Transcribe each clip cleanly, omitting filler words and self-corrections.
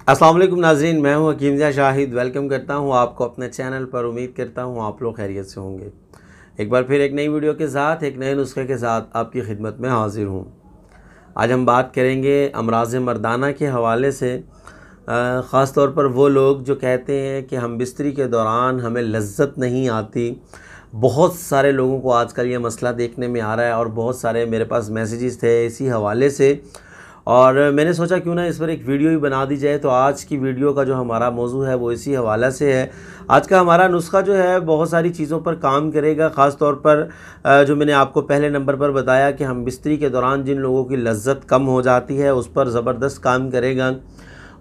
अस्सलाम वालेकुम नाज़रीन, मैं हूं हकीम शाहिद। वेलकम करता हूं आपको अपने चैनल पर। उम्मीद करता हूं आप लोग खैरियत से होंगे। एक बार फिर एक नई वीडियो के साथ, एक नए नुस्खे के साथ आपकी खिदमत में हाजिर हूं। आज हम बात करेंगे अमराज़ मर्दाना के हवाले से। ख़ास तौर पर वो लोग जो कहते हैं कि हम बिस्तरी के दौरान हमें लज्जत नहीं आती। बहुत सारे लोगों को आजकल ये मसला देखने में आ रहा है और बहुत सारे मेरे पास मैसेजेस थे इसी हवाले से, और मैंने सोचा क्यों ना इस पर एक वीडियो ही बना दी जाए। तो आज की वीडियो का जो हमारा मौजू है वो इसी हवाला से है। आज का हमारा नुस्खा जो है बहुत सारी चीज़ों पर काम करेगा। ख़ास तौर पर जो मैंने आपको पहले नंबर पर बताया कि हम बिस्तरी के दौरान जिन लोगों की लज्जत कम हो जाती है उस पर ज़बरदस्त काम करेगा।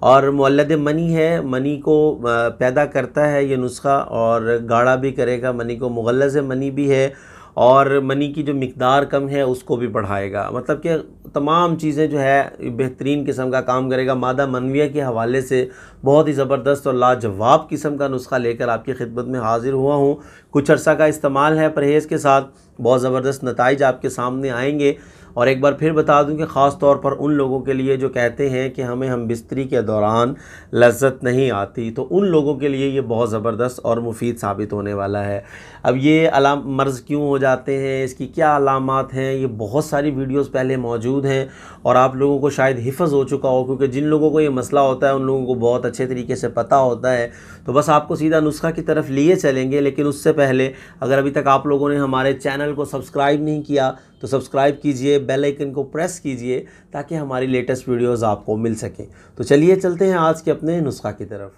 और मुअल्लद मनी है, मनी को पैदा करता है ये नुस्खा, और गाढ़ा भी करेगा मनी को। मुगल्लज़ मनी भी है और मनी की जो मिक़दार कम है उसको भी बढ़ाएगा। मतलब कि तमाम चीज़ें जो है बेहतरीन किस्म का काम करेगा। मादा मनविया के हवाले से बहुत ही ज़बरदस्त और लाजवाब किस्म का नुस्खा लेकर आपकी खिदमत में हाज़िर हुआ हूँ। कुछ अर्सा का इस्तेमाल है परहेज़ के साथ, बहुत ज़बरदस्त नताइज आपके सामने आएंगे। और एक बार फिर बता दूं कि ख़ास तौर पर उन लोगों के लिए जो कहते हैं कि हम बिस्तरी के दौरान लज्जत नहीं आती, तो उन लोगों के लिए ये बहुत ज़बरदस्त और मुफीद साबित होने वाला है। अब ये मर्ज़ क्यों हो जाते हैं, इसकी क्या अलामात हैं, ये बहुत सारी वीडियोस पहले मौजूद हैं और आप लोगों को शायद हिफ़्ज़ हो चुका हो, क्योंकि जिन लोगों को ये मसला होता है उन लोगों को बहुत अच्छे तरीके से पता होता है। तो बस आपको सीधा नुस्खा की तरफ लिए चलेंगे, लेकिन उससे पहले अगर अभी तक आप लोगों ने हमारे चैनल को सब्सक्राइब नहीं किया तो सब्सक्राइब कीजिए, बेल आइकन को प्रेस कीजिए ताकि हमारी लेटेस्ट वीडियोस आपको मिल सकें। तो चलिए चलते हैं आज के अपने नुस्खा की तरफ।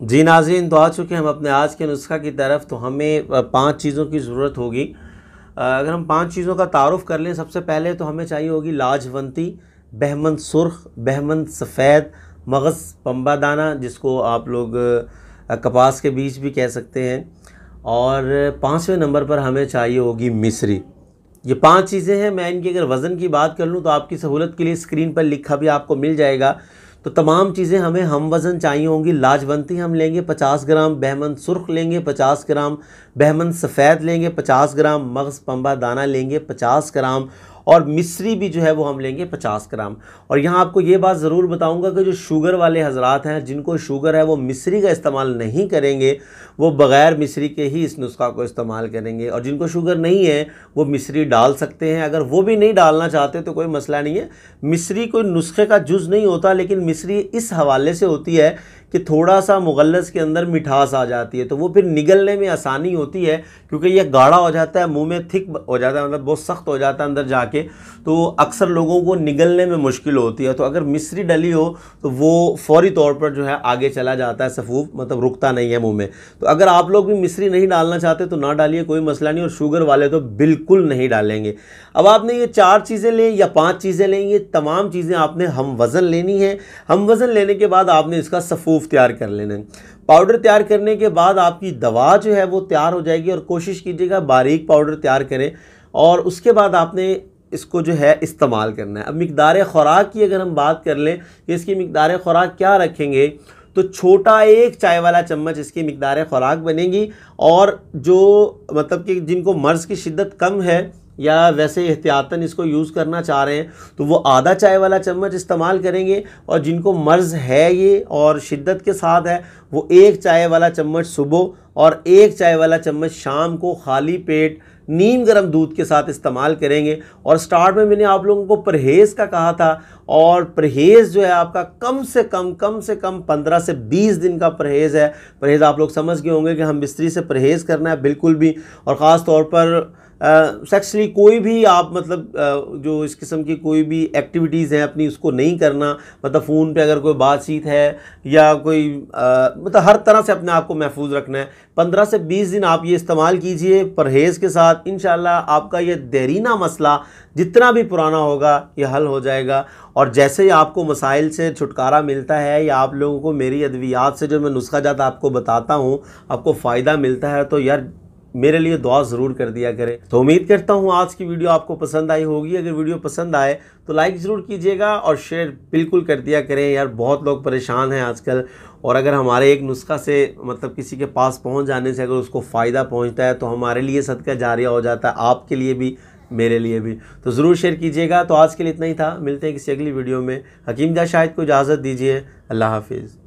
जी नाज़रीन, तो आ चुके हम अपने आज के नुस्खा की तरफ। तो हमें 5 चीज़ों की ज़रूरत होगी। अगर हम 5 चीज़ों का तारुफ़ कर लें, सबसे पहले तो हमें चाहिए होगी लाजवंती, बहमन सुर्ख, बहमन सफ़ेद, मगज़ पंबा दाना जिसको आप लोग कपास के बीज भी कह सकते हैं, और 5वें नंबर पर हमें चाहिए होगी मिस्री। ये 5 चीज़ें हैं। मैं इनकी अगर वज़न की बात कर लूँ तो आपकी सहूलत के लिए स्क्रीन पर लिखा भी आपको मिल जाएगा। तो तमाम चीज़ें हमें हम वज़न चाहिए होंगी। लाजवंती हम लेंगे 50 ग्राम, बहमन सुर्ख लेंगे 50 ग्राम, बहमन सफ़ेद लेंगे 50 ग्राम, मगज़ पंबा दाना लेंगे 50 ग्राम, और मिस्री भी जो है वो हम लेंगे 50 ग्राम। और यहाँ आपको ये बात ज़रूर बताऊँगा कि जो शुगर वाले हजरात हैं, जिनको शुगर है, वो मिस्री का इस्तेमाल नहीं करेंगे, वो बग़ैर मिस्री के ही इस नुस्खा को इस्तेमाल करेंगे। और जिनको शुगर नहीं है वो मिस्री डाल सकते हैं। अगर वो भी नहीं डालना चाहते तो कोई मसला नहीं है। मिस्री कोई नुस्खे का जुज़ नहीं होता, लेकिन मिस्री इस हवाले से होती है कि थोड़ा सा मुगल्लज़ के अंदर मिठास आ जाती है, तो वो फिर निगलने में आसानी होती है, क्योंकि ये गाढ़ा हो जाता है, मुंह में थिक हो जाता है, मतलब बहुत सख्त हो जाता है अंदर जाके, तो अक्सर लोगों को निगलने में मुश्किल होती है। तो अगर मिस्री डली हो तो वो फौरी तौर पर जो है आगे चला जाता है, सफूफ मतलब रुकता नहीं है मुंह में। तो अगर आप लोग भी मिस्री नहीं डालना चाहते तो ना डालिए, कोई मसला नहीं, और शुगर वाले तो बिल्कुल नहीं डालेंगे। अब आपने ये 4 चीज़ें लें या 5 चीज़ें लें, ये तमाम चीज़ें आपने हम वज़न लेनी है। हम वज़न लेने के बाद आपने इसका सफूफ तैयार कर लेना है। पाउडर तैयार करने के बाद आपकी दवा जो है वो तैयार हो जाएगी, और कोशिश कीजिएगा बारीक पाउडर तैयार करें, और उसके बाद आपने इसको जो है इस्तेमाल करना है। अब मिक़दार ख़ुराक की अगर हम बात कर लें कि इसकी मिक़दार ख़ुराक क्या रखेंगे, तो छोटा 1 चाय वाला चम्मच इसकी मिक़दार ख़ुराक बनेगी। और जो मतलब कि जिनको मर्ज़ की शिद्दत कम है या वैसे एहतियातन इसको यूज़ करना चाह रहे हैं तो वो आधा चाय वाला चम्मच इस्तेमाल करेंगे, और जिनको मर्ज़ है ये और शिद्दत के साथ है वो 1 चाय वाला चम्मच सुबह और 1 चाय वाला चम्मच शाम को खाली पेट नीम गर्म दूध के साथ इस्तेमाल करेंगे। और स्टार्ट में मैंने आप लोगों को परहेज़ का कहा था, और परहेज़ जो है आपका कम से कम 15 से 20 दिन का परहेज़ है। परहेज़ आप लोग समझ गए होंगे कि हम बिस्तरी से परहेज़ करना है बिल्कुल भी, और ख़ास तौर पर सेक्सुअली कोई भी आप मतलब जो इस किस्म की कोई भी एक्टिविटीज़ हैं अपनी उसको नहीं करना। मतलब फ़ोन पे अगर कोई बातचीत है या कोई मतलब हर तरह से अपने आप को महफूज रखना है। 15 से 20 दिन आप ये इस्तेमाल कीजिए परहेज़ के साथ। इंशाल्लाह आपका ये देरीना मसला जितना भी पुराना होगा ये हल हो जाएगा। और जैसे ही आपको मसाइल से छुटकारा मिलता है या आप लोगों को मेरी अद्वियात से जो मैं नुस्खा जात आपको बताता हूँ आपको फ़ायदा मिलता है, तो यार मेरे लिए दुआ ज़रूर कर दिया करें। तो उम्मीद करता हूँ आज की वीडियो आपको पसंद आई होगी। अगर वीडियो पसंद आए तो लाइक ज़रूर कीजिएगा और शेयर बिल्कुल कर दिया करें। यार बहुत लोग परेशान हैं आजकल, और अगर हमारे एक नुस्खा से मतलब किसी के पास पहुँच जाने से अगर उसको फ़ायदा पहुँचता है तो हमारे लिए सदका जारिया हो जाता है, आपके लिए भी मेरे लिए भी। तो ज़रूर शेयर कीजिएगा। तो आज के लिए इतना ही था, मिलते हैं किसी अगली वीडियो में। हकीम जा शाहिद को इजाज़त दीजिए। अल्लाह हाफिज़।